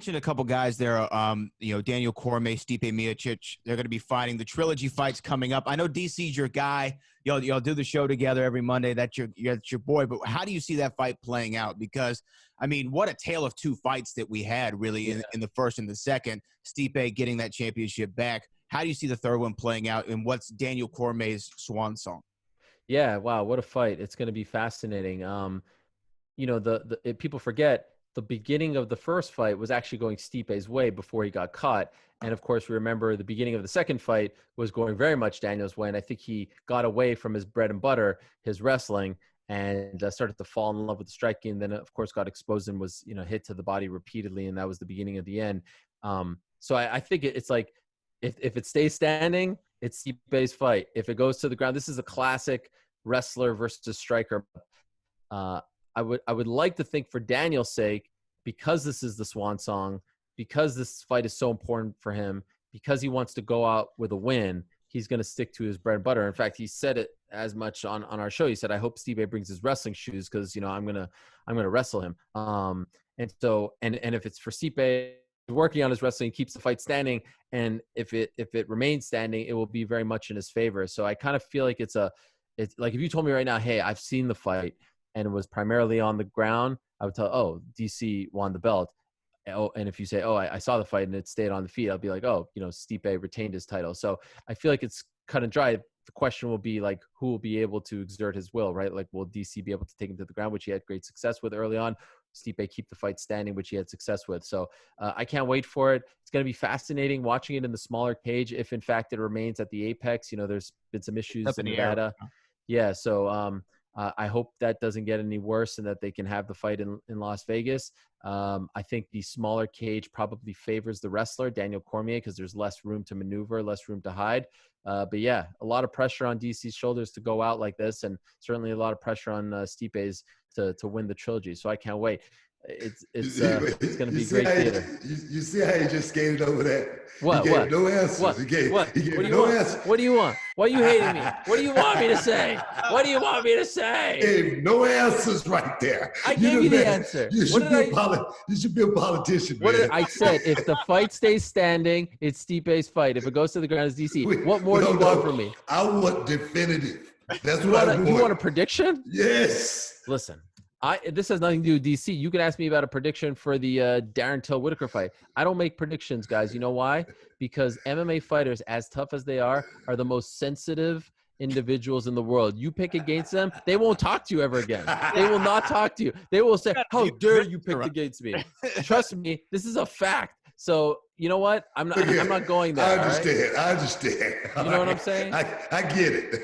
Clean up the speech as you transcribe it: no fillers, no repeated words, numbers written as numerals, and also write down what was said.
mentioned a couple guys there. Daniel Cormier, Stipe Miocic. They're going to be fighting. The trilogy fights coming up. I know DC's your guy. Y'all do the show together every Monday. That's your boy. But how do you see that fight playing out? Because I mean, what a tale of two fights that we had really in the first and the second. Stipe getting that championship back. How do you see the third one playing out? And what's Daniel Cormier's swan song? Yeah, wow, what a fight. It's going to be fascinating. People forget the beginning of the first fight was actually going Stipe's way before he got caught. And of course, we remember the beginning of the second fight was going very much Daniel's way. And I think he got away from his bread and butter, his wrestling, and started to fall in love with the striking. And then, of course, got exposed and was, hit to the body repeatedly. And that was the beginning of the end. So I think it's like, if it stays standing, it's Stipe's fight. If it goes to the ground, this is a classic wrestler versus striker. I would like to think for Daniel's sake, because this is the swan song, because this fight is so important for him, because he wants to go out with a win, he's going to stick to his bread and butter. In fact, he said it as much on our show. He said, "I hope Stipe brings his wrestling shoes because I'm gonna wrestle him." And if it's for Stipe working on his wrestling, keeps the fight standing, and if it remains standing, it will be very much in his favor. So I kind of feel like it's like if you told me right now, hey, I've seen the fight and it was primarily on the ground, I would tell, DC won the belt. Oh, and if you say, I saw the fight and it stayed on the feet, I'll be like, Stipe retained his title. So I feel like it's cut and dry. The question will be like, who will be able to exert his will, right? Like, will DC be able to take him to the ground, which he had great success with early on? Stipe keep the fight standing, which he had success with. So I can't wait for it. It's going to be fascinating watching it in the smaller cage. If in fact it remains at the Apex, there's been some issues in Nevada. Yeah. So I hope that doesn't get any worse and that they can have the fight in Las Vegas. I think the smaller cage probably favors the wrestler, Daniel Cormier, because there's less room to maneuver, less room to hide. But yeah, a lot of pressure on DC's shoulders to go out like this, and certainly a lot of pressure on Stipe's to win the trilogy. So I can't wait. It's going to be great theater. You see how he just skated over that? What? He gave what? no answers. What? He gave no answers. What do you want? Why are you hating me? What do you want me to say? What do you want me to say? He gave no answers right there. I gave you the answer. You should be a politician, man. I said, if the fight stays standing, it's Stipe's fight. If it goes to the ground, it's DC. What more do you want from me? I want definitive. That's what I want. You want a prediction? Yes. Listen. This has nothing to do with DC. You can ask me about a prediction for the Darren Till Whitaker fight. I don't make predictions, guys. You know why? Because MMA fighters, as tough as they are the most sensitive individuals in the world. You pick against them, they won't talk to you ever again. They will not talk to you. They will say, "How dare you pick against me?" Trust me, this is a fact. So you know what? I'm not going there. I understand. Right? You know what I'm saying? I get it.